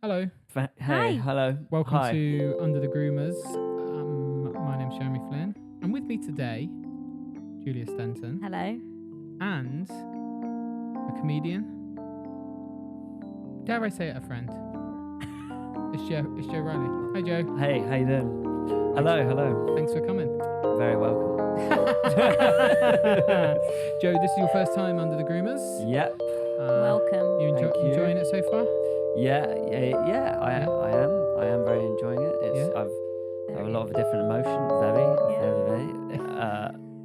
Hello. Hey, Hi. hello. Welcome Hi. to Under the Groomers. My name's Jeremy Flynn. And with me today, Julia Stenton. Hello. And a comedian. Dare I say it, a friend? It's Joe Riley. Hi, Joe. Hey, how you doing? Hello. Thanks for coming. Very welcome. Joe, this is your first time Under the Groomers. Yep. Welcome. Thank you. Enjoying it so far? Yeah. I am very enjoying it. I've got a lot of different emotions. Very.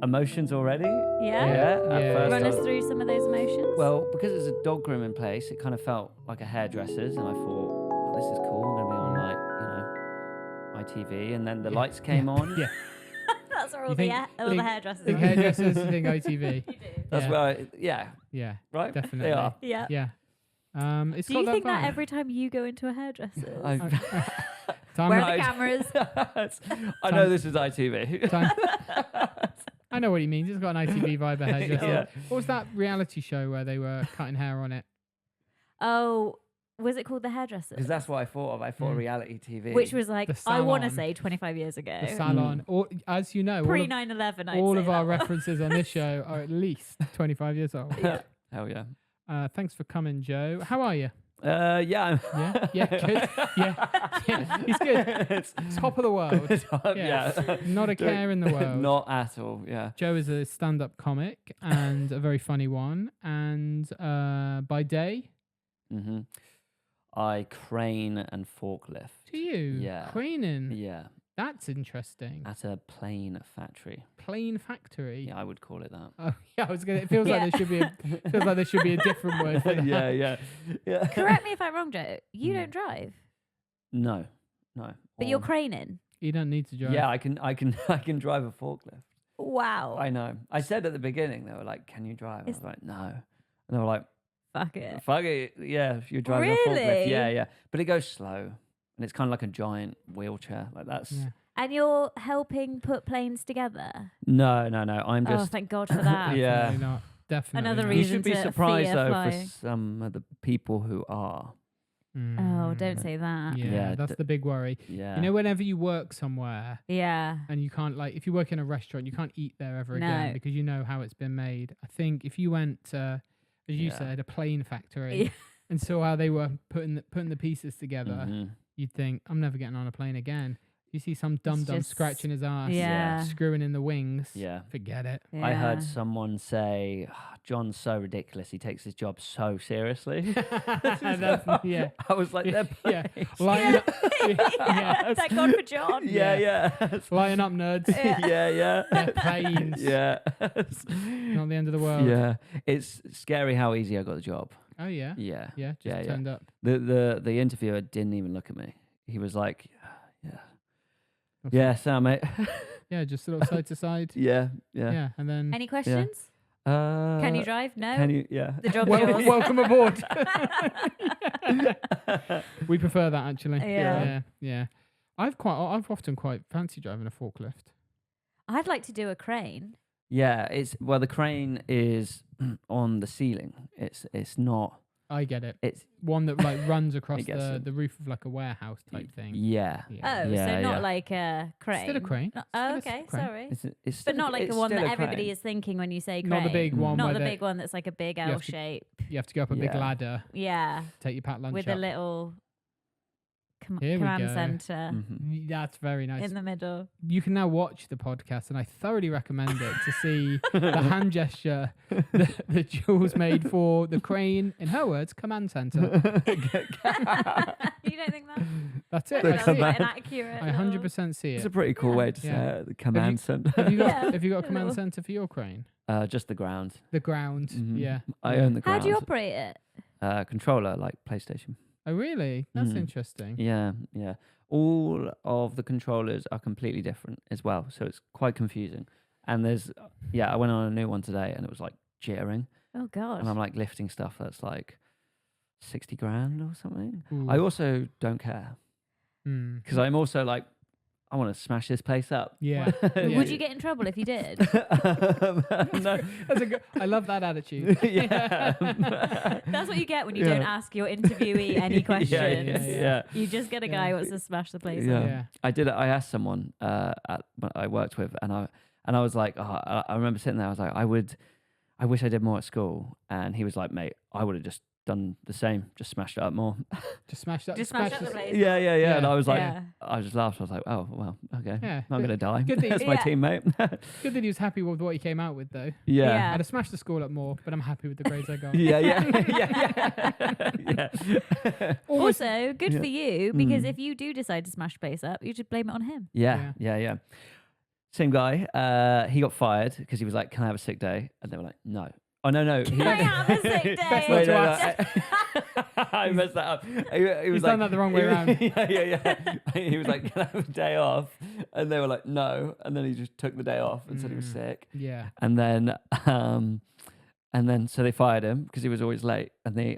Emotions already. Yeah. At first Run I us was- through some of those emotions. Well, because it's a dog grooming place, it kind of felt like a hairdresser's, and I thought, oh, this is cool. I'm gonna be on ITV, and then the lights came on. Yeah. That's where all You the think- hairdressers Think are. hairdressers, you think ITV. You do. That's Yeah. where. Yeah, Right. definitely. They are. Yeah. Yeah. It's Do got you think that vibe. every time you go into a hairdresser's? Time Where out. are the cameras? I know this is ITV. Time- I know what he means. It's got an ITV vibe ahead. Yeah. What was that reality show where they were cutting hair on it? Oh, was it called The Hairdressers? Because that's what I thought of. I thought reality TV. Which was like, The I want to salon. say 25 years ago. The salon. Or, as you know, Pre 9/11, I'd all say of that our one. references on this show are at least 25 years old. Hell yeah. Thanks for coming, Joe. How are you? Yeah. Yeah, good. Yeah, he's good. Top of the world. Yeah. Not a care in the world. Not at all. Yeah. Joe is a stand-up comic and a very funny one. And by day, hmm I crane and forklift. to you, Yeah. craning. Yeah. That's interesting. At a plane factory. Plane factory. Yeah, I would call it that. Oh, yeah. I was gonna. It feels like there should be. A different word for that. yeah. Correct me if I'm wrong, Joe. You don't drive, No. but you're craning. You don't need to drive. Yeah, I can drive a forklift. Wow. I know. I said at the beginning, they were like, "Can you drive?" I was like, "No," and they were like, Fuck it. "Fuck it, yeah, you're driving a forklift, Really? yeah." But it goes slow, and it's kind of like a giant wheelchair. Like that's Yeah. And you're helping put planes together. no. I'm Oh, just. thank God for that. Yeah. Definitely not. Definitely. Another not. You reason should be to surprised fear though flying. for some of the people who are. Oh, don't say that. Yeah, Yeah, that's the big worry. Yeah. You know, whenever you work somewhere Yeah. and you can't, like, if you work in a restaurant, you can't eat there ever No. again because you know how it's been made. I think if you went to, as you Yeah. said, a plane factory Yeah. and saw how they were putting the pieces together, Mhm. you'd think, I'm never getting on a plane again. You see some dum-dum just- scratching his ass, Yeah. screwing in the wings. Yeah. Forget it. I heard Yeah. someone say, "John's so ridiculous. He takes his job so seriously." Yeah. I was like, "They're Yeah. playing." Line up, Yeah. Thank God for John. Yeah. line up, nerds. Yeah. They're planes. Yeah. Not the end of the world. Yeah. It's scary how easy I got the job. Oh, yeah. Yeah. Yeah, just Yeah. turned up. The interviewer didn't even look at me. He was like, "Yeah. Okay. Yeah, Sam, mate." Yeah, just sort of side to side. Yeah. Yeah, and then Any questions? Can you drive? No. Can you? Yeah. The job's yours. welcome aboard. We prefer that actually. Yeah. Yeah. I've often quite fancy driving a forklift. I'd like to do a crane. Yeah. The crane is on the ceiling. It's not. I get it. It's One that like runs across gets it. the roof of like a warehouse type thing. Yeah. Oh, Yeah, so not yeah. like a crane. Still a crane. No- Still oh, a okay. crane. Sorry. It's But not like it's the one still that a everybody crane. is thinking when you say crane. Not the big one. Not where the they- big one that's like a big have L to- shape. You have to go up a big Yeah. ladder. Yeah. Take your packed lunch With up. a little Here we command go. center Mhm. That's very nice. in the middle. You can now watch the podcast, and I thoroughly recommend it to see the hand gesture that Jules made for the crane, in her words, command center. You don't think that? That's it. The I That's see it. quite command- an accurate. I 100% see It's it. a pretty cool Yeah. way to say Yeah. it. The command center. Have you got Yeah. Have you got a command Little- center for your crane? Just the ground. The ground. Mhm. Yeah. I Yeah. own the How ground. do you operate it? Controller like PlayStation. Oh, really? That's Mhm. interesting. Yeah. All of the controllers are completely different as well, so it's quite confusing. And I went on a new one today, and it was like jittering, Oh God. and I'm like lifting stuff that's like 60 grand or something. Ooh. I also don't care Hmm. because I'm also like I want to smash this place up. Yeah. Yeah. Would you get in trouble if you did? No. That's a good, I love that attitude. Yeah. That's what you get when you Yeah. don't ask your interviewee any questions. Yeah. You just get a guy who wants to smash the place Yeah. up. Yeah. I asked someone I worked with, and I was like, I remember sitting there. I was like, I wish I did more at school. And he was like, mate, I would have just done the same, just smashed it up more. Just smash that. Just smash up the place. Yeah. And I was like, Yeah. I just laughed. I was like, oh well, okay, Yeah. I'm gonna die. Good that That's my Yeah. teammate. Good that he was happy with what he came out with, though. Yeah. I'd have smashed the school up more, but I'm happy with the grades I got. Yeah. Also, good Yeah. for you, because Mm. if you do decide to smash the place up, you should blame it on him. Yeah. Same guy. He got fired because he was like, "Can I have a sick day?" And they were like, "No." Oh no. Can I have a sick day? Best Wait, not no, to I messed that up. He was He's like, done that the wrong way around. Yeah. He was like, "Can I have a day off?" And they were like, "No." And then he just took the day off and said he was sick. Yeah. And then so they fired him because he was always late. And they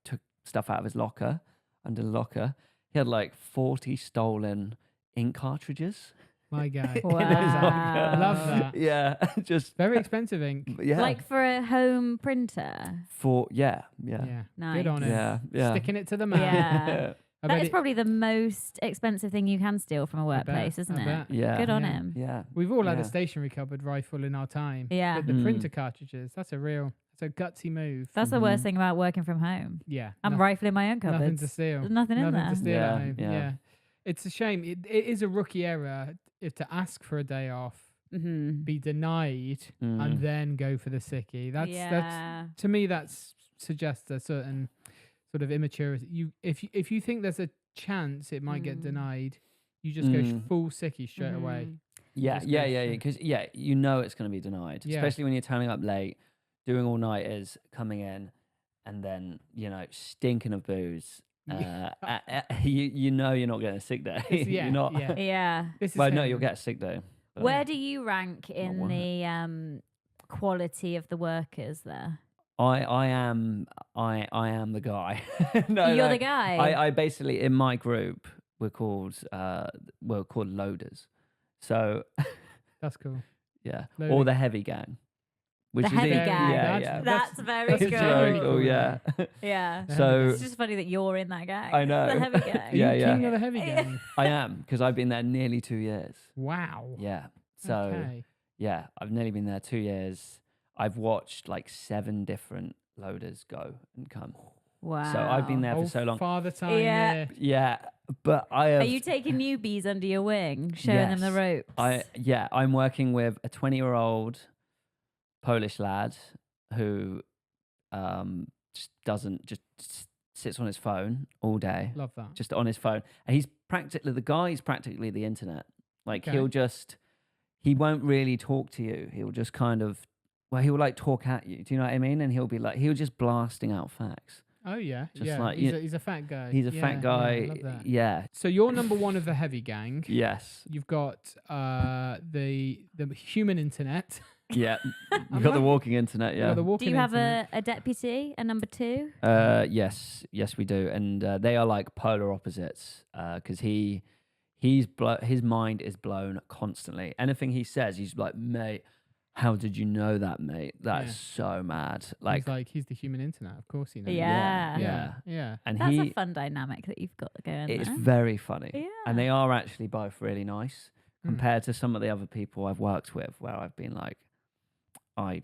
took stuff out of his locker, under the locker. He had like 40 stolen ink cartridges. My guy. Wow. Love that. Yeah, just Very expensive ink. yeah. Like for a home printer. Yeah. Yeah. Nice. Good on him. Yeah. Sticking it to the man. Yeah. I That bet is it- probably the most expensive thing you can steal from a I bet, workplace, isn't I it? bet. Yeah. Good on Yeah. him. Yeah. We've all had Yeah. a stationery cupboard rifle in our time. Yeah. But the Mm. printer cartridges, that's a gutsy move. That's the worst Mhm. thing about working from home. Yeah. I'm noth- rifling my own Nothing cupboards. to steal. There's nothing in there. to steal Yeah, at home. yeah. Yeah. It's a shame. It is a rookie error to ask for a day off, Mm-hmm. be denied, and then go for the sickie. That's to me suggests a certain sort of immaturity. If you think there's a chance it might get denied, you just go full sickie straight away. Yeah, Just yeah, go yeah, for- because you know it's going to be denied, Yeah. especially when you're turning up late, doing all nighters, coming in, and then stinking of booze. You know you're not getting a sick day. Yeah, You're not. yeah. Yeah. This is Well, no, him. you'll get a sick day. but- Where do you rank in worth the quality of the workers there? I am the guy. No, You're no. the guy. I basically in my group we're called loaders. So That's cool. yeah, Loading. or the heavy gang, which The is heavy even, gang. Yeah, That's- yeah. That's very that's good. very Oh cool. yeah. Yeah. The So- heavy It's just funny that you're in that gang. I know. The heavy gang. Are Yeah, you yeah. king of the heavy Yeah. gang? I am because I've been there nearly 2 years. Wow. Yeah. So Okay. yeah, I've nearly been there 2 years. I've watched like 7 different loaders go and come. Wow. So I've been there for Old so long. Father time. Yeah. here. Yeah, but I have. Are you taking newbies under your wing, showing them the Yes. ropes? I'm working with a 20-year-old Polish lad who just sits on his phone all day, Love that. just on his phone, and he's practically the internet. Like Okay. he won't really talk to you. He'll just kind of, he'll like talk at you. Do you know what I mean? And he'll just blasting out facts. Oh yeah. Just Yeah. like, He's a fat guy. He's a Yeah, fat guy. Yeah, I love that. Yeah. So you're number one of the heavy gang. Yes. You've got the human internet. Yeah. I'm You've got the right. walking internet. You've Yeah. got the Do walking you have internet. a deputy, a number 2? Yes, we do, and they are like polar opposites. Because his mind is blown constantly. Anything he says, he's like, mate, how did you know that, mate? That's Yeah. so mad. Like, he's the human internet. Of course he knows. Yeah. yeah. Yeah. And That's a he, fun dynamic that you've got going it's there. very funny, Yeah. and they are actually both really nice Mm. compared to some of the other people I've worked with, where I've been like, I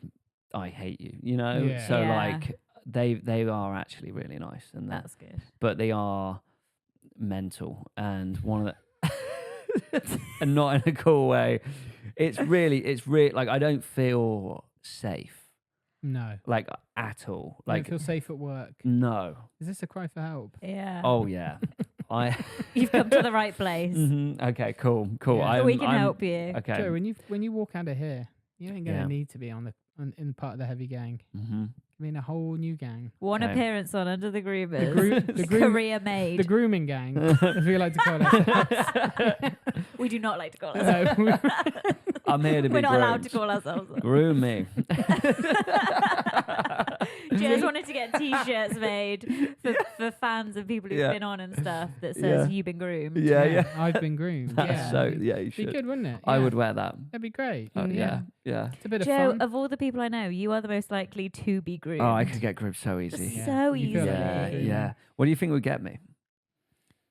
hate you, you know. Yeah. So Yeah. like, they are actually really nice, and That's good. but they are mental, and one of the and not in a cool way. It's really like I don't feel safe, No. like at all. Like, Like feel safe at work. no. Is this a cry for help? Yeah. Oh yeah. I You've come to the right place. Mhm. Okay, cool. Yeah. We can help you. Okay. Joe, when you walk out of here, you ain't gonna Yeah. need to be in part of the heavy gang. hmm I mean, a whole new gang. One Okay. appearance on Under the Groomers. the groom- Career made. The grooming gang, as we like to call it. We do not like to call it. No, I'm here to be We're not allowed to groomed. call ourselves that. Groom me. Jez wanted to get T-shirts made for fans of people who've Yeah. been on and stuff that says Yeah. "You've been groomed." Yeah. I've been groomed. That's Yeah. so, yeah, you Be should. good, wouldn't it? I Yeah. would wear that. That'd be great. Oh, yeah. It's a bit Joe, of fun. of all the people I know, you are the most likely to be groomed. Oh, I could get groomed so easy. Yeah. So You feel easily. Yeah, like yeah. What do you think would get me?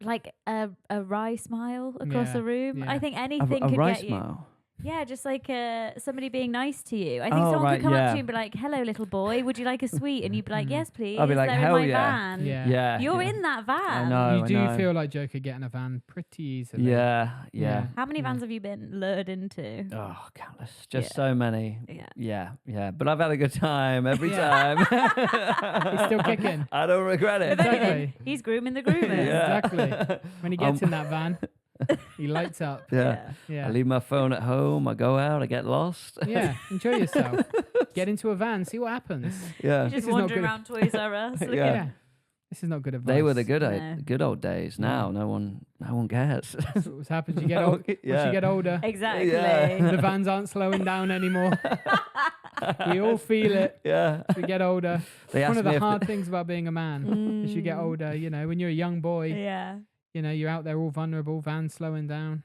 Like a wry smile across Yeah, the room. yeah. I think A, anything a could rice get you. smile. Yeah, just like somebody being nice to you. I think Oh, someone right, could come up yeah. to you and be like, "Hello, little boy, would you like a sweet?" And you'd be like, "Yes, please." I'll be like, They're "Hell in my yeah." van. Yeah. Yeah. You're yeah. in that van. I know. You do know. feel like Joe could get in a van pretty easily. Yeah. Yeah. How many Yeah. vans have you been lured into? Oh, countless. Just Yeah. so many. Yeah. Yeah. But I've had a good time every Yeah. time. He's still kicking. I don't regret it. If anything, Exactly. he's grooming the groomers. Yeah. Exactly. When he gets in that van, he lights up. Yeah. Yeah. I leave my phone at home. I go out. I get lost. Yeah. Enjoy yourself. Get into a van. See what happens. Yeah. You're This just is not wandering good. around Toys R Us. looking- Yeah. Yeah. This is not good advice. They were the good No. good old days. Now no one cares. That's what's happened. You get No, old. Once yeah. you get older, Exactly. Yeah. the vans aren't slowing down anymore. We all feel it. Yeah. As we get older. They One asked of me the if hard things about being a man. As you get Mm. older, when you're a young boy, Yeah. you're out there all vulnerable, vans slowing down,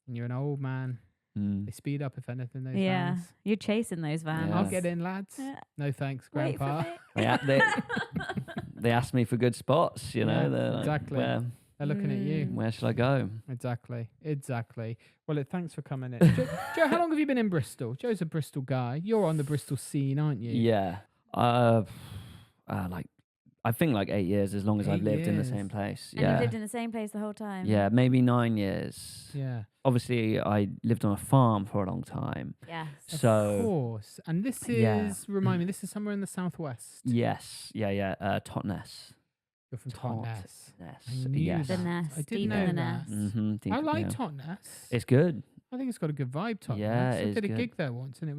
and you're an old man. Mm. They speed up if anything. Those Yeah. vans. You're chasing those vans. Yeah. I'll get in, lads. Yeah. No thanks, Wait for Grandpa. me. They asked me for good spots. You know. Yeah, They're like, exactly. They're looking at you. Where shall I go? Exactly. Well, thanks for coming in. Joe, how long have you been in Bristol? Joe's a Bristol guy. You're on the Bristol scene, aren't you? Yeah. I think like 8 years, as long as I've 8 lived in the years. same place. And Yeah. you've lived in the same place the whole time. Yeah, maybe 9 years. Yeah. Obviously, I lived on a farm for a long time. Yes. Of So, course. And this is, Yeah. remind me, this is somewhere in the southwest. yes. Yeah. Totnes. You're from Tot- Totnes. Yes. I knew Yes. The that. nest. I did deep know in the that. nest. Mm-hmm. I like Totnes. It's good. I think it's got a good vibe, Totnes. Yeah, I it is did a good. gig there once, and it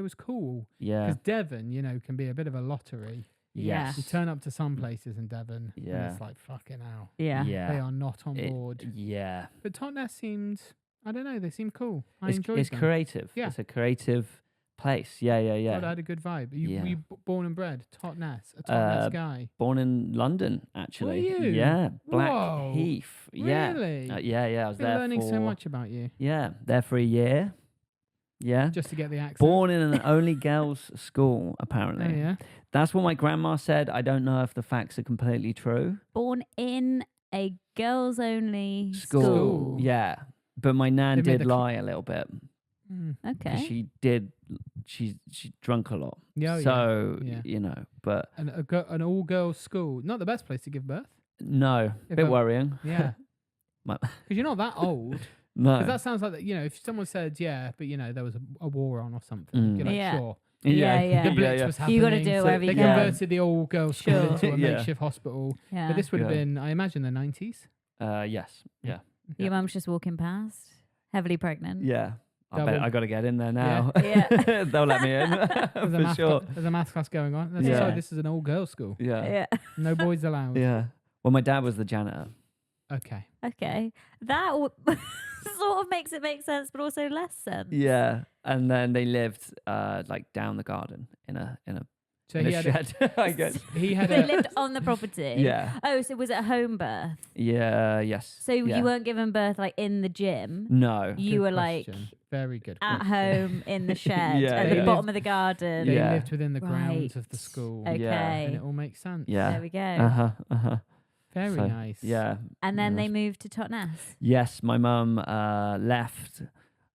was cool. Yeah. Because Devon, can be a bit of a lottery. Yeah. Yes. You turn up to some places in Devon, and Yeah. it's like, fucking hell. Yeah. Yeah. They are not on It- board. Yeah. But Totnes seemed, I don't know, they seemed cool. I It's, enjoyed it's them. creative. Yeah. It's a creative place. Yeah. God, I had a good vibe. Yeah. Were you born and bred? Totnes, a Totnes guy. Born in London, actually. you? Yeah. Whoa. Blackheath. Yeah. Really? Yeah. I was Been there learning for so much about you, Yeah, there for a year. Yeah. just to get the accent. Born in an only girls' school, apparently. Oh, yeah. That's what my grandma said. I don't know if the facts are completely true. Born in a girls only School. School. Yeah. But my nan They made did the lie a little bit. Mm. 'Cause Okay. she drunk a lot. Yeah, yeah. So, Yeah. but An all-girls school. Not the best place to give birth. no, If bit I- worrying. Yeah. My- Because you're not that old. No. Because that sounds like, if someone said, yeah, but, there was a war on or something. Mm. You're like, Yeah. sure. Yeah. The Blitz was happening. You gotta do it so wherever they you can. converted the all-girls school Sure. into a Yeah. makeshift hospital. Yeah. But this would have Yeah. been, I imagine, the 90s. Yes. Yeah. Your mum's just walking past, heavily pregnant. Yeah. I bet Double. I got to get in there now. Yeah. They'll let me in There's a, for math sure. there's a math class going on. That's Yeah. Sorry, this is an all-girls school. Yeah. Yeah. No boys allowed. Yeah. Well, my dad was the janitor. Okay. Okay. That sort of makes it make sense, but also less sense. Yeah. And then they lived like down the garden in a So in he a had shed, I guess. he had They a lived on the property. Yeah. Oh, so was it a home birth? Yeah. Yes. So yeah. you weren't given birth like in the gym. No. You Good were like question. Very good. at question. home in the shed Yeah, at yeah. the bottom of the garden. They Yeah. lived within the grounds of the Right. school. Okay. And it all makes sense. Yeah. There we go. Very So, nice. Yeah. And then Yeah. they moved to Totnes. Yes, my mum left,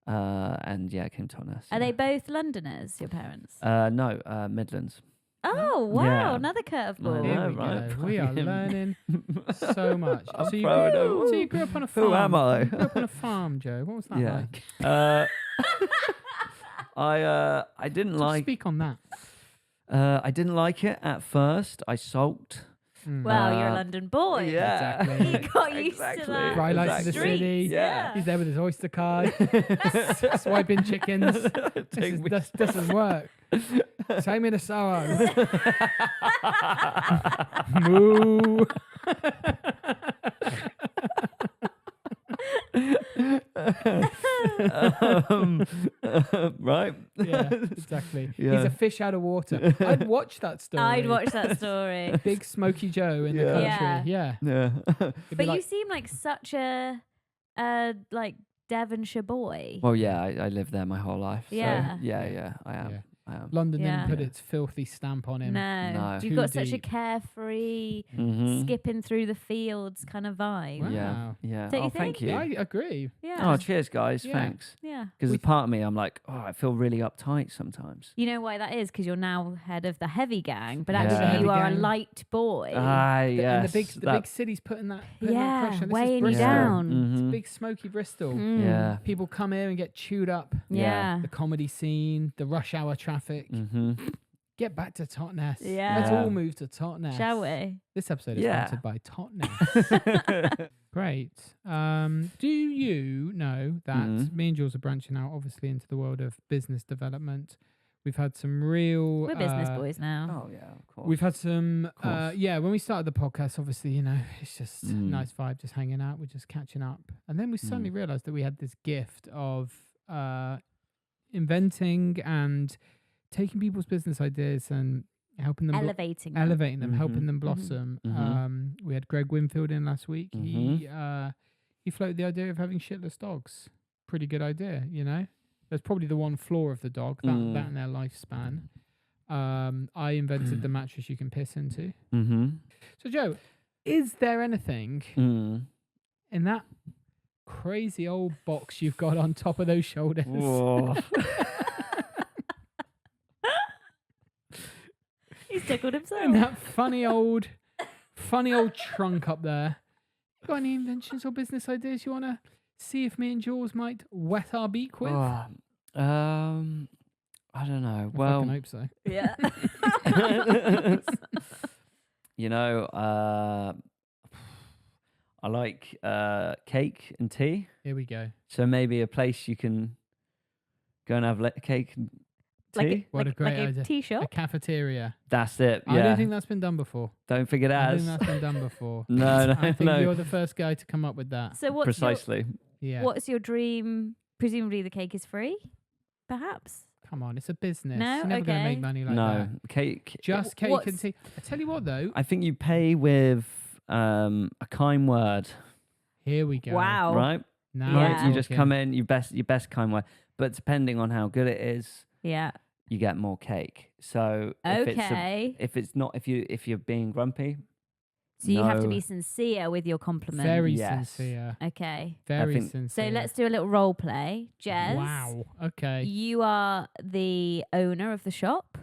and came to us. Are they both Londoners, your parents? No, Midlands. Oh, wow. Yeah. Another I curveball. Here know, we right? go. We are Fucking- learning so much. I'm so, you proud grew, of- so you grew up on a farm. Who am I? You grew up on a farm, Joe. What was that Yeah. like? I didn't Just like. speak on that. I didn't like it at first. I sulked. Mm. Well, you're a Uh, London boy. Yeah. Exactly. You got used Exactly. to that. Bright lights of the Streets, city. Yeah. He's there with his Oyster card, swiping chickens. Take me- This doesn't work. Take me to Soho. Moo. Right? Yeah, exactly. Yeah. He's a fish out of water. I'd watch that story. I'd watch that story. Big Smoky Joe in the Yeah. country. Yeah. Yeah. It'd be But you seem like such a like Devonshire boy. Well, yeah, I lived there my whole life. So Yeah. yeah, I am. Yeah. I am. London Yeah. didn't put Yeah. its filthy stamp on him. No. Too You've got such a deep. carefree, Mhm. skipping through the fields kind of vibe. Wow. Yeah. Yeah. Don't you Oh, thank think? you. I agree. Yeah. Oh, cheers, guys. Yeah. Thanks. Yeah. Because as part of me, I'm like, oh, I feel really uptight sometimes. You know why that is? Because you're now head of the heavy gang, but Yeah. actually Heavy you are a gang. light boy. And Yes. the big city's putting that pressure. Yeah, This is weighing you Bristol. down. It's Mhm. big smoky Bristol. Mm. Yeah. People come here and get chewed up. Yeah. The comedy scene, the rush hour traffic. Mm-hmm. Get back to Totnes. Yeah. Let's Yeah. all move to Totnes. Shall we? This episode is Yeah. sponsored by Totnes. Great. Do you know that me and Jules are branching out, obviously, into the world of business development? We've had some real. We're business boys now. Oh, yeah, of course. We've had some. course. When we started the podcast, obviously, it's just Mm. nice vibe, just hanging out. We're just catching up, and then we suddenly realised that we had this gift of inventing and taking people's business ideas and helping them Elevating them. elevating them, helping Mhm. them blossom. Mhm. We had Greg Winfield in last week. Mhm. He floated the idea of having shitless dogs. Pretty good idea, There's probably the one flaw of the dog, that and their lifespan. I invented the mattress you can piss into. Mm-hmm. So, Joe, is there anything in that crazy old box you've got on top of those shoulders? Whoa. He's tickled himself. And that funny old trunk up there. Got any inventions or business ideas you want to see if me and Jules might wet our beak with? Oh, I don't know. I Well, fucking hope so. Yeah. I like cake and tea. Here we go. So maybe a place you can go and have cake and tea. What a great like idea. a tea A shop. cafeteria. That's it. Yeah. I don't think that's been done before. Don't think it I has. think that's been done before. No, I think no. you're the first guy to come up with that. So what's Precisely. Yeah. what's your dream? Presumably the cake is free, perhaps. Come on, it's a business. No? You're never going to Okay. make money like No, that. cake. Just cake and What's- tea. I tell you what, though. I think you pay with a kind word, Here we go. Wow. right? Now Yeah. Right? we're You just talking. come in, your best kind word. But depending on how good it is, Yeah. you get more cake. So Okay. if you're being grumpy, So you have to no. be sincere with your compliment. Very Yes. Mm. sincere. Okay. Very think- sincere. So let's do a little role play. Jez. Wow. Okay. You are the owner of the shop.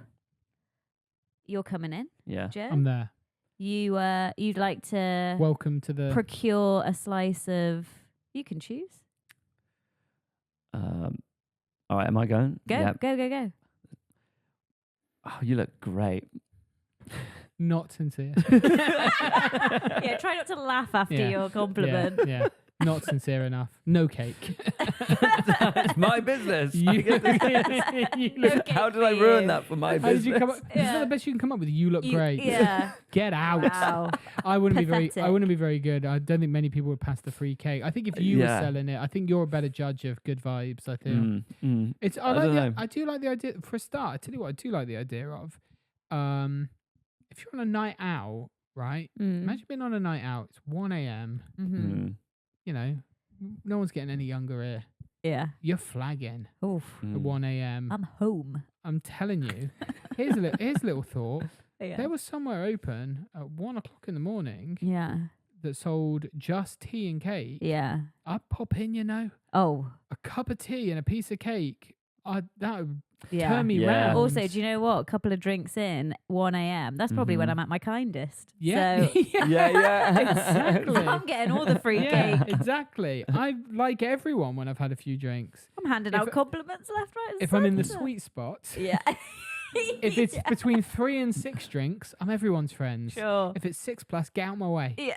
You're coming in, yeah. Joe. I'm there. You'd like to Welcome to the. procure a slice of. You can choose. All right, am I going? Go, Yeah. go. Oh, you look great. Not sincere. Yeah, try not to laugh after Yeah. your compliment. Yeah. Not sincere enough. No cake. It's my business. You- you look- How did for I ruin you. that for my How did business? you come up? Is that the best you can come up with? You look great. Yeah. Get out. Wow. I wouldn't be Pathetic. very good. I don't think many people would pass the free cake. I think if you Yeah. were selling it, I think you're a better judge of good vibes. I think it's. I don't know. I do like the idea. For a start, I tell you what, I do like the idea of. If you're on a night out, right? Mm. Imagine being on a night out. It's 1 a.m. Mm-hmm. No one's getting any younger here. Yeah. You're flagging Oof. at 1 a.m. I'm home. I'm telling you. Here's a little thought. Yeah. There was somewhere open at 1 o'clock in the morning Yeah. that sold just tea and cake. Yeah. I'd pop in, Oh. a cup of tea and a piece of cake. That would Yeah. turn me Yeah. round. Also, do you know what? A couple of drinks in, 1 a.m. That's probably when Mhm. I'm at my kindest. Yeah. So Yeah. Exactly. I'm getting all the free Yeah, cake. exactly. I like everyone when I've had a few drinks. I'm handing If- out compliments left, right, and If I'm in the centre. sweet spot, Yeah. if it's between 3 and 6 drinks, I'm everyone's friends. Sure. If it's 6+, get out my way. Yeah.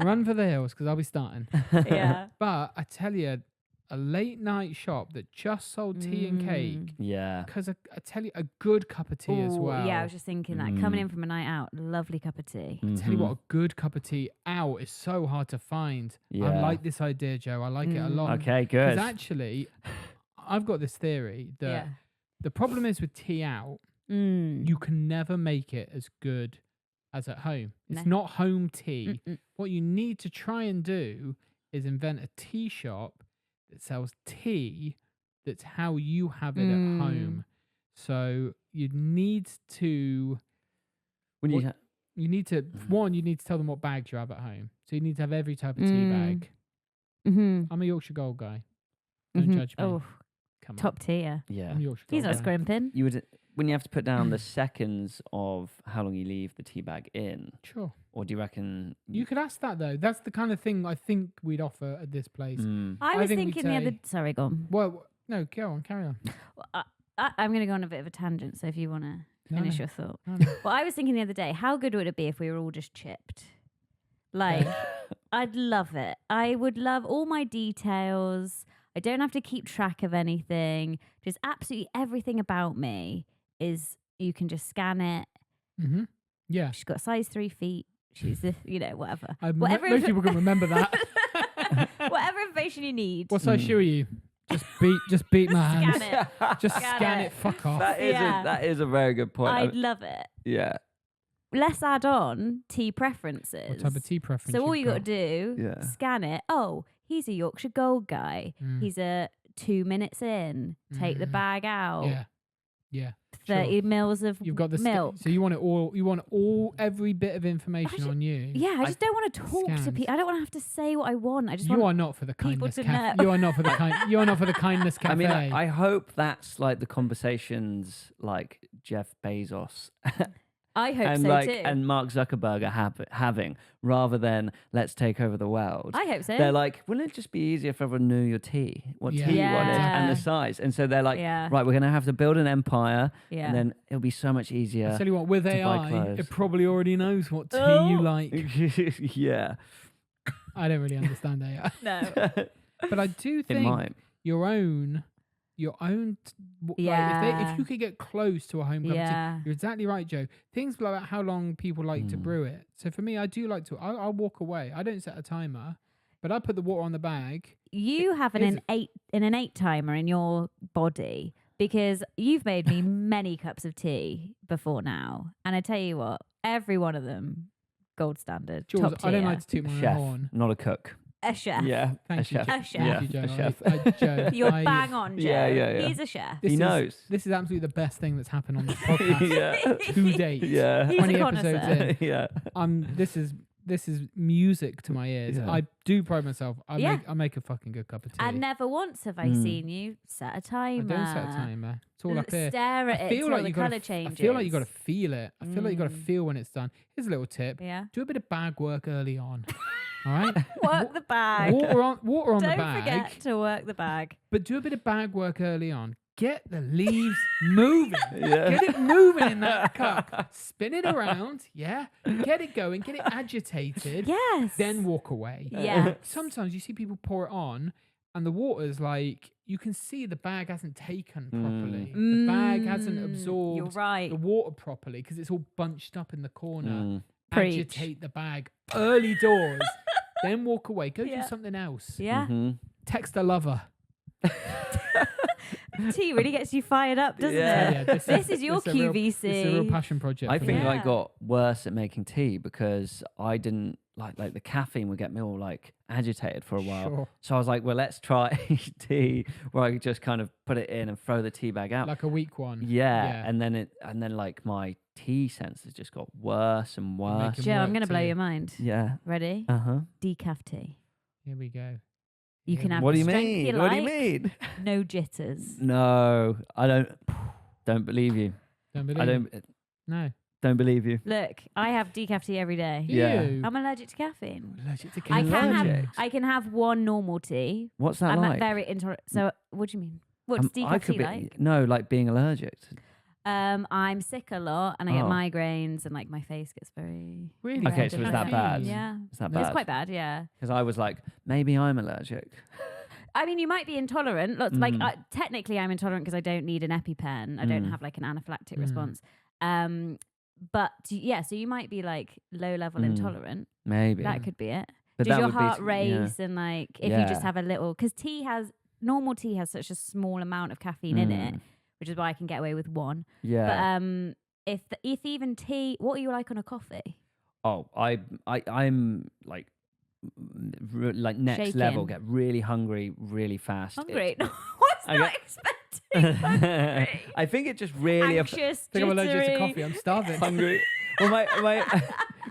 Run for the hills because I'll be starting. Yeah. But I tell you, a late night shop that just sold tea and cake. Yeah. Because I tell you, a good cup of tea as well. Yeah, I was just thinking that. Coming in from a night out, lovely cup of tea. I tell you what, a good cup of tea out is so hard to find. Yeah. I like this idea, Joe. I like it a lot. Okay, good. Because actually, I've got this theory that the problem is with tea out, you can never make it as good as at home. It's not home tea. What you need to try and do is invent a tea shop that sells tea that's how you have it at home. So you need to you need to tell them what bags you have at home. So you need to have every type of tea bag. I'm a Yorkshire Gold guy. Don't judge me. Oh, come top on. tier. Yeah. I'm Yorkshire He's Gold not guy. scrimping. You would when you have to put down the seconds of how long you leave the tea bag in, Sure. or do you reckon You could ask that though. That's the kind of thing I think we'd offer at this place. I was think we'd thinking the other. say- Sorry, go on. Well, no, carry on. Well, I'm going to go on a bit of a tangent. So if you want to No, finish no. your thought. No, no. Well, I was thinking the other day, how good would it be if we were all just chipped? Like, I'd love it. I would love all my details. I don't have to keep track of anything. Just absolutely everything about me is, you can just scan it. Yeah. She's got size 3 feet. She's, whatever. Most people can remember that. Whatever information you need. What size shoe are you? Just beat my hands. Scan it. Just Scan scan it. it. Fuck off. that is a very good point. I'd love it. Yeah. Let's add on tea preferences. What type of tea preference? So all you've you got got? to do, scan it. Oh, he's a Yorkshire Gold guy. He's a 2 minutes in. Take the bag out. Yeah. 30 mils of You've got the milk. So you want it all. You want every bit of information on you. Yeah, I just don't want to talk to Scanned. people. I don't want to have to say what I want. I just You want are not for the people kindness to cafe. know. You are not for the kind. You are not for the kindness cafe. I mean, I hope that's like the conversations like Jeff Bezos I hope and so like too. and Mark Zuckerberg are having, rather than let's take over the world. I hope so. They're like, wouldn't it just be easier if everyone knew your tea, what tea you wanted, and the size? And so they're like, right, we're going to have to build an empire, and then it'll be so much easier. I tell you what, with to buy AI, clothes. it probably already knows what tea you like. Yeah. I don't really understand AI, no. but I do It think might. your own. Like if you could get close to a home cup of tea, you're exactly right, Joe. Things about how long people like to brew it. So for me, I do like to. I'll walk away. I don't set a timer, but I put the water on the bag. You have an 8 timer in your body because you've made me many cups of tea before now, and I tell you what, every one of them gold standard. Jules, top tier. I don't like to toot my own Chef, horn. not a cook. A chef. Yeah, Thank you, chef. Joe. A chef. Yeah, Thank you, Joe. a chef. Joe, You're bang on, Joe. Yeah. He's a chef. This He is- knows. This is absolutely the best thing that's happened on this podcast Yeah. to date. Yeah. He's 20 a episodes connoisseur. in. Yeah. This is music to my ears. Yeah. I do pride myself. Yeah. I make a fucking good cup of tea. And never once have I seen you set a I timer. don't set a timer. It's all up here. Stare at I it feel till like the you gotta colour changes. I feel like you got to feel it. I feel like you got to feel when it's done. Here's a little tip. Yeah. Do a bit of bag work early on. All right. Work the bag. Water on the Don't bag. forget to work the bag. But do a bit of bag work early on. Get the leaves moving. Yeah. Get it moving in that cup. Spin it around. Yeah. Get it going. Get it agitated. Yes. Then walk away. Yeah. Sometimes you see people pour it on and the water's like, you can see the bag hasn't taken properly. The bag hasn't absorbed You're right. the water properly because it's all bunched up in the corner. Preach. Agitate the bag early doors. Then walk away. Go do something else. Yeah. Text a lover. Tea really gets you fired up, doesn't Yeah. it? Yeah, This is your this is a real- QVC. This is a real passion project. I for think me. I Yeah. got worse at making tea because I didn't like the caffeine would get me all like agitated for a while. Sure. So I was like, well, let's try tea where I could just kind of put it in and throw the tea bag out. Like a weak one. Yeah. And then like my tea senses just got worse and worse. Making Joe, I'm work going to blow tea. your mind. Yeah. Ready? Uh-huh. Decaf tea. Here we go. You can have What do you the strength mean? you What do you like, mean? no jitters. No, I don't believe you. Don't believe I it. No. don't believe you. Look, I have decaf tea every day. Yeah. Ew. I'm allergic to caffeine. Allergic to I caffeine. Allergic? I can have one normal tea. What's that I'm like? very intolerant. So, what do you mean? What's I decaf could tea be, like? No, like being allergic. I'm sick a lot and I get Oh. migraines and like my face gets very Really? Okay, so it's that bad. Yeah. Is that It's bad? quite bad, yeah. Because I was like, maybe I'm allergic. I mean, you might be intolerant. Like technically, I'm intolerant because I don't need an EpiPen. I don't have like an anaphylactic response. But yeah, so you might be like low level intolerant. Maybe That could be it. But Does that your would be heart race and like if you just Yeah. have a little? Because normal tea has such a small amount of caffeine in it, which is why I can get away with one. Yeah. But if even tea, what are you like on a coffee? Oh, I'm like next Shaking. level. Get really hungry really fast. Hungry? No, I was not expecting hungry. I think it just really Anxious, I think I'm allergic to jittery. coffee. I'm starving. hungry. Well,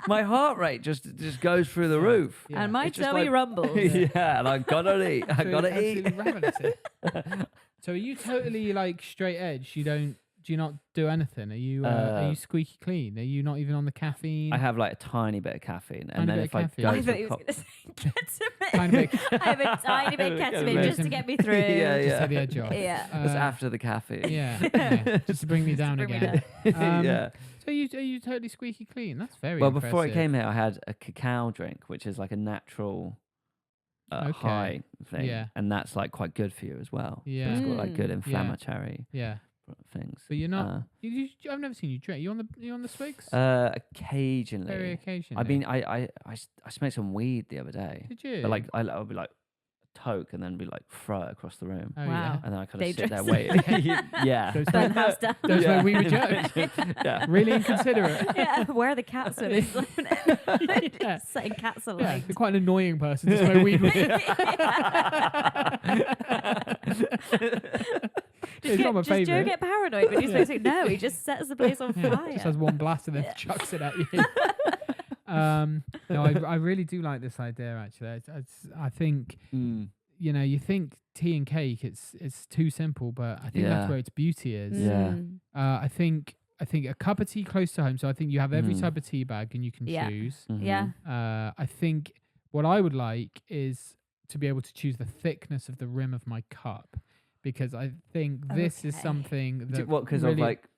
my heart rate just goes through the roof. Yeah. And my It's just tummy like- rumbles. Yeah, and I gotta eat. I So you're gotta eat. absolutely ravenous here. So are you totally like straight edge? Do you not do anything? Are you squeaky clean? Are you not even on the caffeine? I have like a tiny bit of caffeine, and Tiny then bit if of I caffeine. go I to thought a he was co- going to say ketamine. Tiny bit. I have a tiny bit of ketamine just to get me through. Yeah, Just take the edge off. Yeah. That's after the caffeine. Yeah, just to bring me down bring me again. Yeah. So are you totally squeaky clean? That's very Well, impressive. before I came here, I had a cacao drink, which is like a natural Okay. high thing, Yeah. and that's like quite good for you as well. Yeah. It's got like good Mm. inflammatory Yeah, things. but you're not. I've never seen you drink. You on the swigs? Occasionally. Very occasionally. I mean, I smoked some weed the other day, did you? but like I'll be like toke and then be like throw it across the room, oh, Wow. and then I kind of sit there Dangerous. waiting. Yeah. Those Burn house down. Those Yeah. were we were Joe. Yeah. Really inconsiderate. Yeah, where are the cats when it's Yeah. setting cats Yeah, alight? you're quite an annoying person to smoke weed with. It's not my Does Joe favourite. get paranoid when he's Yeah. supposed to? No, he just sets the place on Yeah, fire. just has one blast and then chucks it at you. No, I really do like this idea. Actually, I think Mm. you think tea and cake. It's too simple, but I think Yeah. that's where its beauty is. Yeah. Mm. I think a cup of tea close to home. So I think you have every Mm. type of tea bag and you can Yeah. choose. Mhm. Yeah. I think what I would like is to be able to choose the thickness of the rim of my cup, because I think this is Okay. something that What? Because really, of like.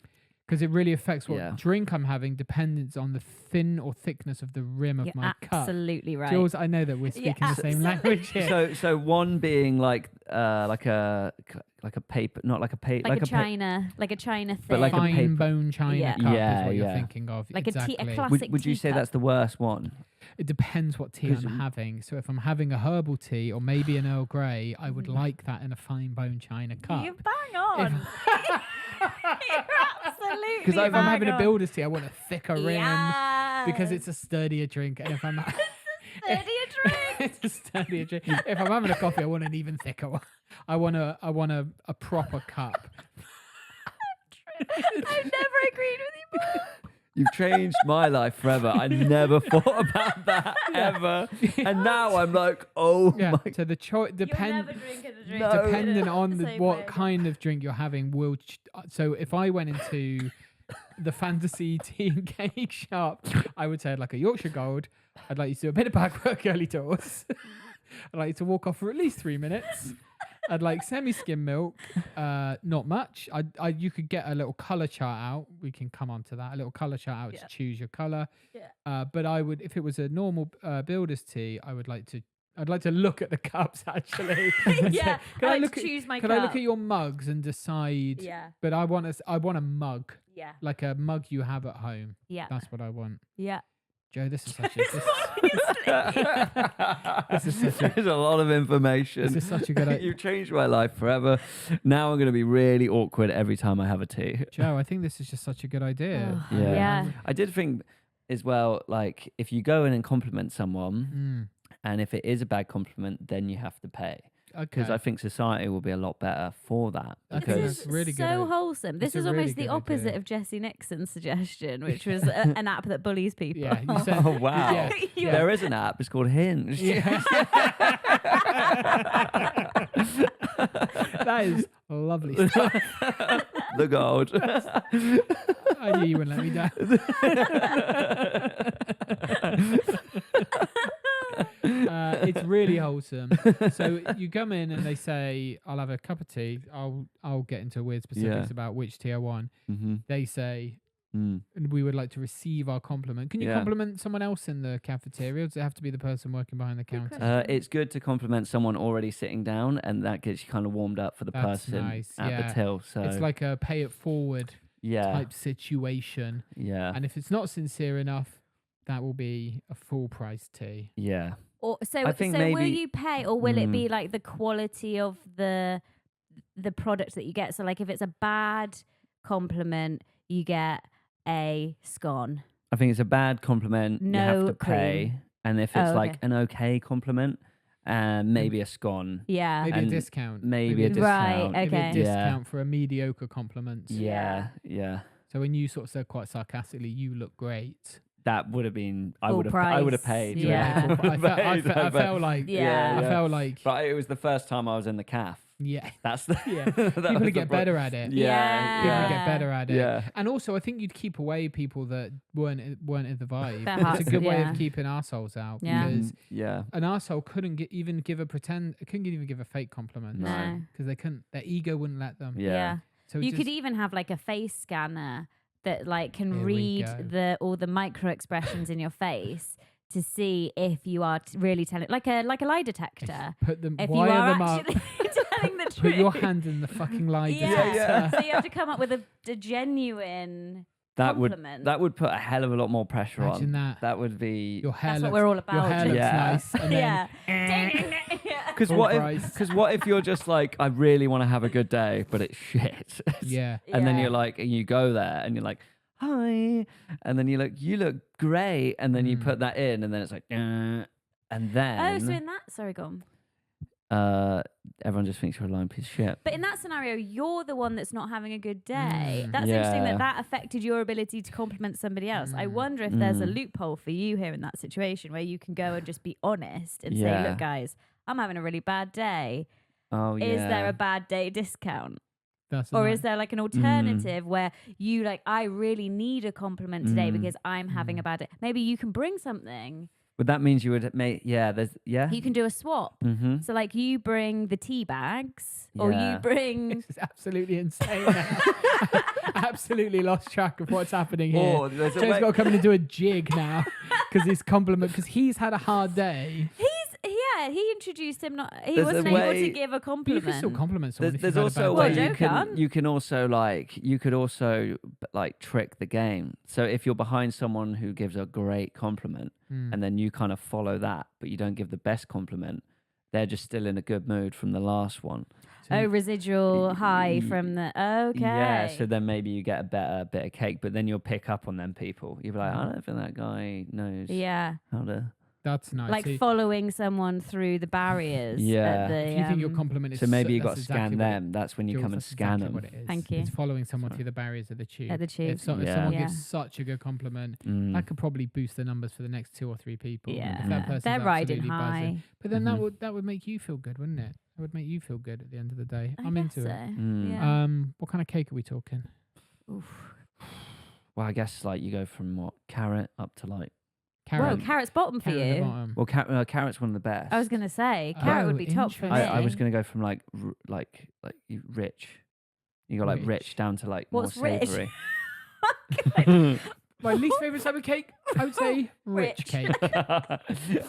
because it really affects what Yeah. drink I'm having, dependent on the thin or thickness of the rim of You're my cup. absolutely right. Jules, I know that we're Yeah, speaking the same language here. So one being like a paper, not like a paper, like a china thing. But like a Fine paper- bone china Yeah. cup Yeah, is what you're yeah. thinking of. Like a exactly. classic Would you say teacup. that's the worst one? It depends what tea 'Cause I'm having. So if I'm having a herbal tea or maybe an Earl Grey, I would Mm. like that in a fine bone china cup. You bang on. You're absolutely Because if I'm bang having a on. builder's tea, I want a thicker rim because Yes. it's a sturdier drink. And if I'm Sturdier drink. it's a sturdier drink. If I'm having a coffee, I want an even thicker one. I want a proper cup. I've never agreed with you more. You've changed my life forever. I never thought about that ever, and now I'm like, oh Yeah. my. So the choice You'll never depend. drink a drink. No. Depending on Same what way. kind of drink you're having will so if I went into the fantasy tea and cake shop, I would say I'd like a Yorkshire Gold. I'd like you to do a bit of back work early doors. I'd like you to walk off for at least 3 minutes. I'd like semi-skim milk, not much. You could get a little colour chart out. We can come on to that. A little colour chart out Yeah. to choose your colour. Yeah. But I would, if it was a normal builder's tea, I'd like to look at the cups actually. and say, Yeah, Can I I'd look at? choose my Can I look cup. at your mugs and decide? Yeah. But I want a mug, Yeah. like a mug you have at home. Yeah. That's what I want. Yeah. Joe, this is such a This is such a- There's a lot of information. this is such a good idea. You've changed my life forever. Now I'm going to be really awkward every time I have a tea. Joe, I think this is just such a good idea. Oh, Yeah. yeah. I did think as well, like if you go in and compliment someone, and if it is a bad compliment, then you have to pay. Because Okay. I think society will be a lot better for that. I think Because that's This is really good. so wholesome. This It's is a really almost the good opposite idea. of Jesse Nixon's suggestion, which was an app that bullies people. Yeah, you said. oh wow, Yeah. You- there is an app. It's called Hinge. Yeah. That is lovely stuff. The gold. I knew you wouldn't let me down. It's really wholesome. So you come in and they say, "I'll have a cup of tea." I'll get into weird specifics Yeah. about which tea I want. Mm-hmm. They say, and we would like to receive our compliment. Can you Yeah. compliment someone else in the cafeteria, or does it have to be the person working behind the counter? It's good to compliment someone already sitting down, and that gets you kind of warmed up for the That's person nice, at yeah. the till. So It's like a pay it forward yeah, type situation. yeah, And if it's not sincere enough, that will be a full price tea. yeah. Or I think so will maybe- you pay, or will it be like the quality of the product that you get? So like if it's a bad compliment, you get a scone. I think it's a bad compliment. You have No to pay, cream. and if it's Oh, like okay. an okay compliment, maybe a scone, Yeah. Maybe a And discount. maybe a a discount. Right, Maybe okay. a discount for a mediocre compliment. Yeah, yeah. So when you sort of said quite sarcastically, "You look great," That would have been. I Full would have. I would have price, paid. yeah. I felt like, Yeah. I felt like, But it was the first time I was in the calf. yeah. That's the. Yeah. that was People the get pro- better at it. Yeah. People Yeah. get better at it. Yeah. And also, I think you'd keep away people that weren't in the vibe. Their It's a hearts- good way yeah. of keeping arseholes out Yeah. because Yeah. an arsehole couldn't even give a fake compliment No. because they couldn't. Their ego wouldn't let them. Yeah. So You just, could even have like a face scanner that like can Here we read go. all the micro expressions in your face to see if you are really telling, like a lie detector. put them. If you Wire are them up. actually telling the truth. Put your hand in the fucking lie Yeah. detector. So you have to come up with a genuine That compliment. would put a hell of a lot more pressure Imagine on. that. That would be. Your hair That's what looks. we're all Your about. hair looks Yeah. nice. And then, Yeah. Because Full price. what if you're just like, I really want to have a good day, but it's shit. yeah. And then Yeah. you're like, and you go there, and you're like, hi, and then you look great, and then you put that in, and then it's like, and then Oh, so in that, sorry, go on. everyone just thinks you're a lying piece of shit. But in that scenario, you're the one that's not having a good day. Mm. That's interesting Yeah. that affected your ability to compliment somebody else. I wonder if there's a loophole for you here in that situation where you can go and just be honest and say, Yeah. look, guys, I'm having a really bad day. Oh yeah. Is there a bad day discount? That's Or nice. is there like an alternative where you like, I really need a compliment today because I'm having a bad day? Maybe you can bring something. But that means you would make You can do a swap. Mm-hmm. So like you bring the tea bags or Yeah. you bring... This is absolutely insane. now. Absolutely lost track of what's happening here. Or there's a Joe's way- got to come in and do a jig now because he's had a hard day. He introduced him. He There's a wasn't able to way- give a But you compliment. can still compliment someone. There's if you've also had a a way bad Well, day. you Joe can can. you can also trick the game. So if you're behind someone who gives a great compliment and then you kind of follow that, but you don't give the best compliment, they're just still in a good mood from the last one. Oh, residual high from the... Okay. Yeah, so then maybe you get a better bit of cake, but then you'll pick up on them people. You'll be like, I don't think that guy knows Yeah. how to... That's nice. Like See, following someone through the barriers. Yeah. At the, if you think your compliment is So maybe you got that's to scan exactly what it- them. That's when you Jules, come and that's scan exactly them. what it is. Thank you. It's following someone through the barriers of the tube. At the tube. If someone Yeah. gives such a good compliment, Mm. that could probably boost the numbers for the next 2 or 3 people. Yeah. If that person's They're riding absolutely high. buzzing. But then Mhm. that would make you feel good, wouldn't it? That would make you feel good at the end of the day. I I'm into guess it. so. Mm. Yeah. What kind of cake are we talking? Well, I guess like you go from what, carrot up to like... Whoa, carrot's bottom for carrot at the you. bottom. Well, carrot's one of the best. I was going to say, carrot would be top for me. interesting. I was going to go from like rich. You got like rich Rich. down to like What's more rich? savoury. My least favourite type of cake, I would say rich Rich. cake.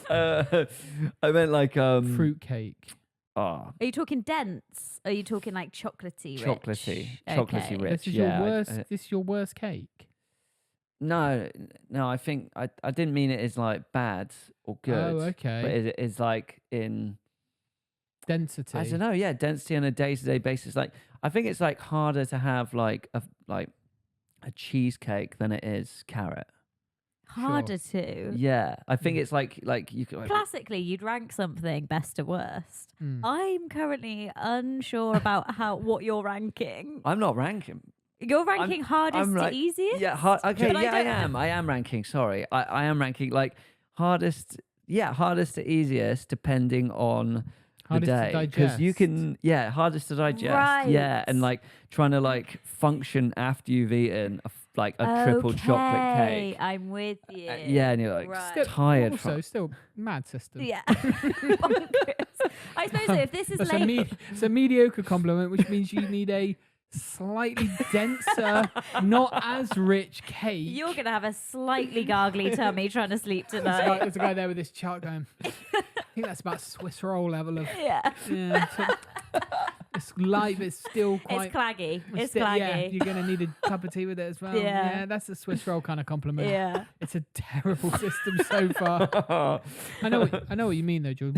I meant like Fruit cake. Oh, Are you talking dense? Are you talking like chocolatey rich? chocolatey Okay. rich. This is yeah, your worst. This is your worst cake. No, I think I didn't mean it as like bad or good. Oh, okay. But it is like in Density. I don't know, yeah, density on a day-to-day basis. Like I think it's like harder to have like a cheesecake than it is carrot. Harder to. Yeah, I think it's like you could. Classically, you'd rank something best to worst. Mm. I'm currently unsure about what you're ranking. I'm not ranking. You're ranking hardest I'm like- to easiest? Yeah, okay, But yeah, I don't- am. I am ranking. Sorry, I am ranking like hardest. Yeah, hardest to easiest depending on Hardest the to day because you digest. can hardest to digest. Yeah, and Right. like trying to like function after you've eaten a triple chocolate cake. I'm with you. Yeah, and you're like Right. Still- tired. Also, from, still mad system. Yeah. Bonkers. I suppose so, if this is That's late. it's a mediocre compliment, which means you need a slightly denser, not as rich cake. You're going to have a slightly gargly tummy trying to sleep tonight. There's a guy there with this chart going, I think that's about Swiss roll level of... Yeah. It's light, but it's still quite... It's claggy. It's still, claggy. Yeah, you're going to need a cup of tea with it as well. Yeah. That's a Swiss roll kind of compliment. Yeah. It's a terrible system so far. I know what you mean, though, Jules.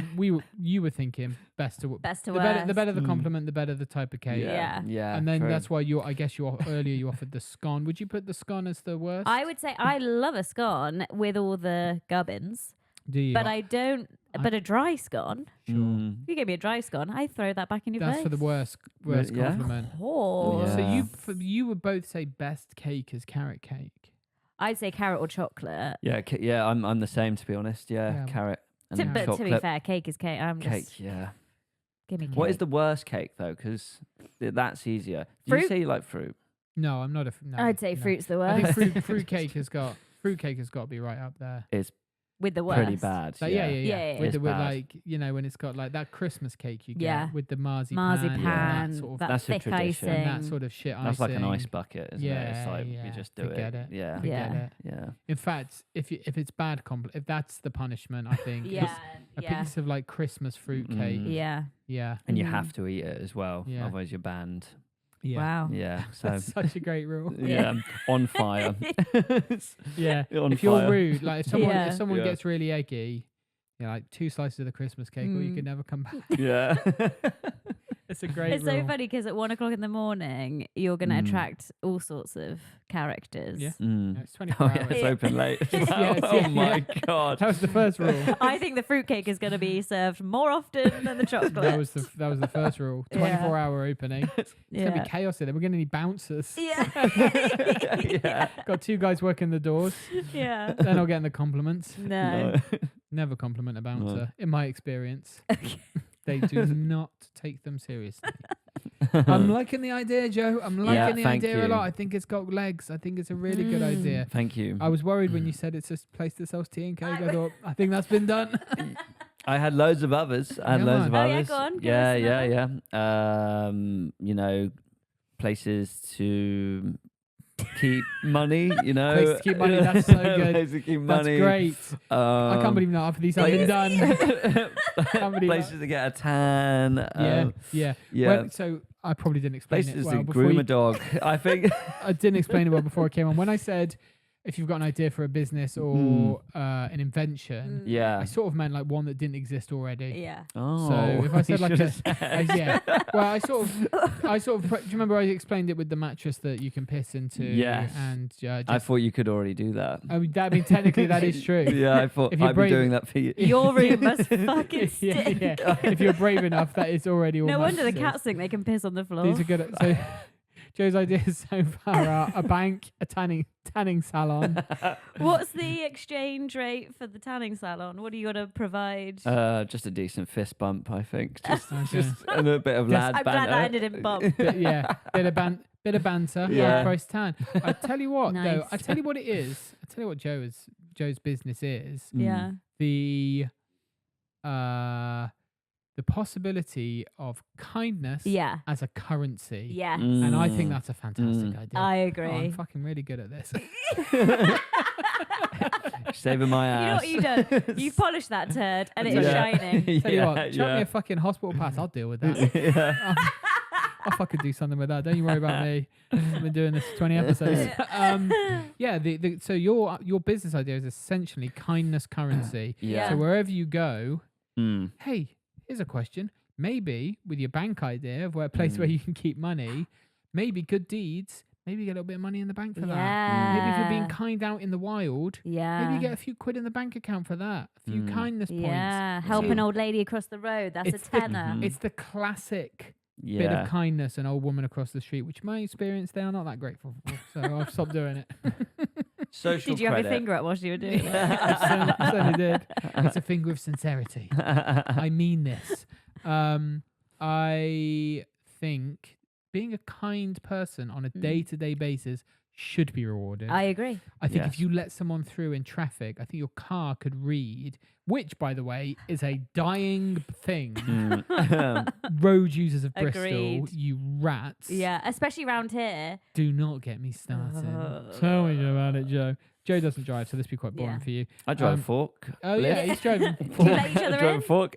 You were thinking best to worst. The better the compliment, the better the type of cake. Yeah. And then true. that's why earlier you offered the scone. Would you put the scone as the worst? I would say I love a scone with all the gubbins. Do you? But I don't. But a dry scone. Sure. If you gave me a dry scone, I throw that back in your face. That's for the worst Yeah. compliment. Oh. Yeah. So you would both say best cake is carrot cake. I'd say carrot or chocolate. Yeah, I'm the same, to be honest. Yeah. Carrot and But chocolate. to be fair, cake is cake. Cake, Just yeah. give me cake. What is the worst cake, though? Because that's easier. Do Fruit? you say you like fruit? No, I'm not a. No, I'd say no. fruit's the I worst. think fruit cake has got to be right up there. It's with the worst. pretty bad. Like, Yeah. With It's bad. like when it's got like that Christmas cake you get Yeah. with the marzipan, Marzipan, that sort of that That's a thick tradition. icing. and that sort of shit That's like an icing. ice bucket, isn't it? It's like you just do Forget it. Yeah. Forget Yeah. it. Yeah. In fact, if it's bad if that's the punishment, I think Yeah. a piece of like Christmas fruit cake. Yeah. Yeah. And you Mhm. have to eat it as well. Yeah. Otherwise you're banned. Yeah. Wow. Yeah. So That's such a great rule. yeah. On fire. Yeah. On If you're fire. rude, like if someone Yeah. gets really eggy, like 2 slices of the Christmas cake, or you Mm. can never come back. Yeah. It's a great It's rule. so funny because at 1 o'clock in the morning, you're going to Mm. attract all sorts of characters. Yeah. Mm. No, it's 24 Oh yeah, hours. it's open late. as It's- well. yeah, it's- Oh yeah, my yeah. god. That was the first rule. I think the fruitcake is going to be served more often than the chocolate. That was the first rule. 24-hour opening. It's gonna be chaos in there. We're gonna need bouncers. Yeah. Yeah. Got 2 guys working the doors. Yeah. They're not getting the compliments. No. Never compliment a bouncer, No. in my experience. They do not take them seriously. I'm liking the idea, Joe. I'm liking the thank idea a you. lot. I think it's got legs. I think it's a really good idea. Thank you. I was worried when you said it's a place that sells tea and cake. I thought, I think that's been done. I had loads of others. I had Come loads on. of Oh, yeah, others. go on, give Yeah, us yeah, yeah. Places to keep money, Place to keep money, that's so good. Place to keep That's money. great. I can't believe half of these have been done. Can't believe Places that. to get a tan. Yeah. Yeah. Well, so I probably didn't explain Places it well to before groom you, a dog. I think. I didn't explain it well before I came on. When I said if you've got an idea for a business or an invention, Yeah. I sort of meant like one that didn't exist already. Yeah. Oh. So if I said you like should've said. yeah. Well, I sort of. Do you remember I explained it with the mattress that you can piss into? Yes. And I thought you could already do that. I mean, technically that is true. Yeah, I thought If you're I'd be brave- doing that for you. Your room must fucking stink. yeah. If you're brave enough, that is already all. No wonder the mattresses. cats think they can piss on the floor. These are good. So Joe's ideas so far are a bank, a tanning salon. What's the exchange rate for the tanning salon? What do you got to provide? Just a decent fist bump, I think. Just, Okay. just a little bit of lad I'm banter. glad that ended in bump. Yeah, bit of banter. Yeah. Price tan. I tell you what, though. Nice. I tell you what it is. I tell you what Joe's business is. Yeah. The possibility of kindness Yeah. as a currency. Yes. And I think Mm. that's a fantastic idea. I Oh, agree. I'm fucking really good at this. Saving my You know ass. what you've done? You polished that turd and it is Yeah. shining. Tell you what, chuck me a fucking hospital pass. I'll deal with that. Yeah. I'll fucking do something with that. Don't you worry about me. I've been doing this for 20 episodes. Yeah. So your business idea is essentially kindness currency. Yeah. So wherever you go, Mm. hey, here's a question. Maybe with your bank idea of a place where you can keep money, maybe good deeds, maybe you get a little bit of money in the bank for that. Maybe if you're being kind out in the wild, Yeah. maybe you get a few quid in the bank account for that. A few kindness points. Yeah. Help See, an old lady across the road. That's it's a the- tenner. It's the classic Yeah. bit of kindness an old woman across the street, which my experience they are not that grateful for. So I've stopped doing it. Social Did you have credit. your finger up whilst you were doing it? I certainly did. It's a finger of sincerity. I mean this. I think being a kind person on a day-to-day basis should be rewarded. I agree. I think if you let someone through in traffic, I think your car could read, which, by the way, is a dying thing. Road users of Bristol, Agreed. you rats. Yeah, especially around here. Do not get me started. Tell me about it, Joe. Joe doesn't drive, so this will be quite boring for you. I drive fork. Oh, yeah, he's driving. Do you let each other driving in? fork.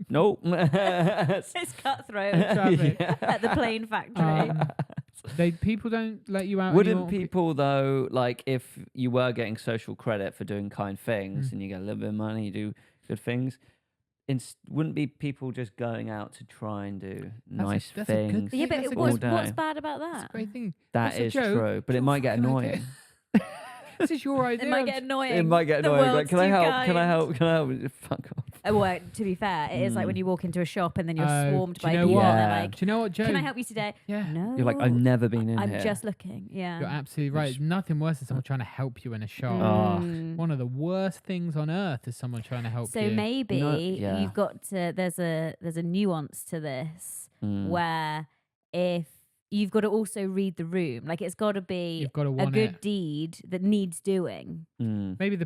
Nope. It's cutthroat at the plane factory. People don't let you out. Wouldn't anymore. people though, like if you were getting social credit for doing kind things and you get a little bit of money, you do good things, wouldn't be people just going out to try and do nice that's a good things? thing. Yeah, That's a but good- what's bad about that? That's a great thing. That Also, is Joe, true, but it might get fucking idea. annoying. This is your idea. It might get annoying. It might get The annoying. Like, world's can I too help? kind. Can I help? Can I help? Fuck off. Well, to be fair, it is like when you walk into a shop and then you're swarmed do by you know people. what? And they're Yeah. like, Do you know what, Joe? "Can I help you today?" Yeah. No. You're like, I've never been in I'm here. just looking. Yeah. You're absolutely right. There's nothing worse than someone trying to help you in a shop. Mm. One of the worst things on earth is someone trying to help So you. maybe Yeah. you've got to. There's a nuance to this where if you've got to also read the room, like it's got to be You've got to a want good it. deed that needs doing. Maybe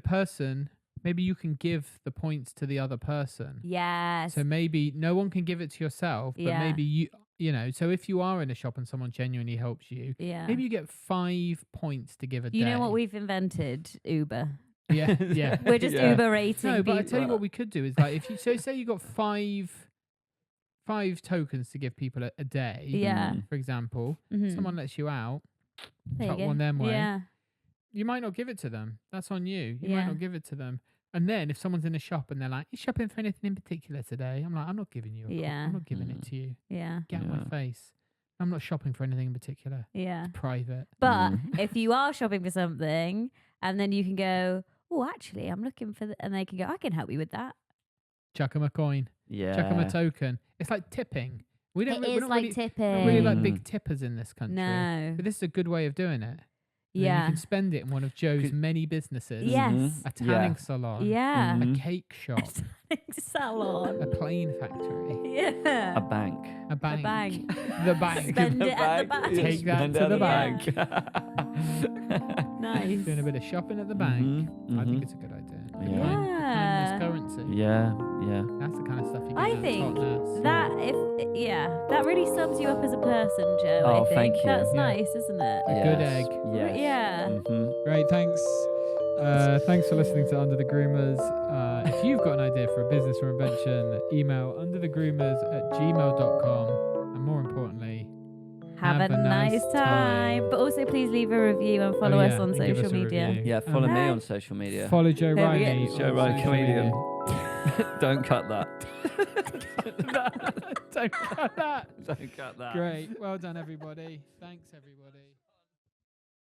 maybe you can give the points to the other person. Yes. So maybe no one can give it to yourself, but Yeah. maybe you know, so if you are in a shop and someone genuinely helps you, Yeah. maybe you get 5 points to give a day. You know what we've invented? Uber. Yeah, yeah. We're just Yeah. Uber rating No, but I people. tell you what we could do is like if you say you got five tokens to give people a day. Yeah. For example, Mhm. someone lets you out, There you chuck go. one them way. Yeah. You might not give it to them. That's on you. You might Yeah. not give it to them. And then if someone's in a shop and they're like, "You shopping for anything in particular today?" I'm like, "I'm not giving you. Yeah. I'm not giving it to you. Yeah. Get out of my Yeah. face. I'm not shopping for anything in particular. Yeah. It's private." But if you are shopping for something and then you can go, "Oh, actually, I'm looking for," and they can go, "I can help you with that." Chuck them a coin. Yeah. Chuck them a token. It's like tipping. We don't. It we're is not like really, tipping. not really like big tippers in this country. No. But this is a good way of doing it. And then Yeah. you can spend it in one of Joe's Could- many businesses. Yes. A tanning salon. Yeah. A cake shop. Salon. A plane factory. Yeah. A bank. A bank. A bank. The bank. Spend it at the bank. Take that Spend to it the at bank. Nice. Doing a bit of shopping at the bank. I think mhm. it's a good idea. Yeah. Kindness currency. Yeah. Yeah. That's the kind of stuff you get I out of think Totnes. that really sums you up as a person, Joe. Oh, I think thank you. that's Yeah. nice, isn't it? A good Yes. egg. Yes. Yeah. Great, thanks. Thanks for listening to Under the Groomers. If you've got an idea for a business or invention, email underthegroomers@gmail.com. And more importantly, Have a nice time. But also, please leave a review and follow us on and give social us a media. review. Yeah. Follow me Bye. on social media. Follow Joe There we go. Riley. Joe on Riley, social comedian. media. Don't cut that. Don't cut that. Don't cut that. Great. Well done, everybody. Thanks, everybody.